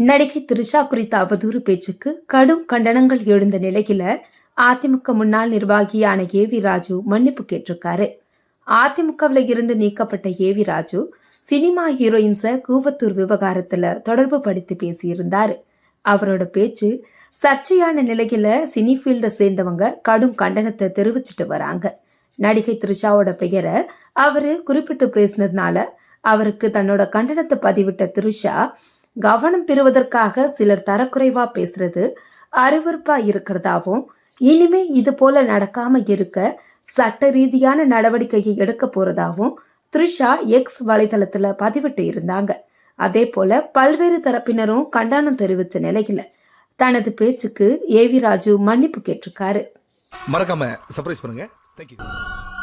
நடிகை த்ரிஷா குறித்த அவதூறு பேச்சுக்கு கடும் கண்டனங்கள் எழுந்த நிலையில அதிமுக முன்னாள் நிர்வாகியான ஏவி ராஜு மன்னிப்பு கேட்டிருக்காரு. அதிமுகவில் இருந்து நீக்கப்பட்ட ஏவி ராஜு சினிமா ஹீரோயின்ஸ கூவத்தூர் விவகாரத்துல தொடர்பு படுத்தி பேசியிருந்தாரு. அவரோட பேச்சு சர்ச்சையான நிலையில சினி ஃபீல்ட சேர்ந்தவங்க கடும் கண்டனத்தை தெரிவிச்சிட்டு வராங்க. நடிகை த்ரிஷாவோட பெயரை அவரு குறிப்பிட்டு பேசினதுனால அவருக்கு தன்னோட கண்டனத்தை பதிவிட்ட த்ரிஷா, கவனம் பெறுவதற்காக சிலர் தரக்குறைவா பேசுறது அருவருப்பா இருக்கிறதாவும், இனிமே இது போல நடக்காம இருக்க சட்ட ரீதியான நடவடிக்கையை எடுக்க போறதாவும் த்ரிஷா எக்ஸ் வலைதளத்துல பதிவிட்டு இருந்தாங்க. அதே போல பல்வேறு தரப்பினரும் கண்டனம் தெரிவிச்ச நிலையில தனது பேச்சுக்கு ஏவி ராஜு மன்னிப்பு கேட்டிருக்காரு. மறக்காம சர்ப்ரைஸ் பண்ணுங்க. Thank you.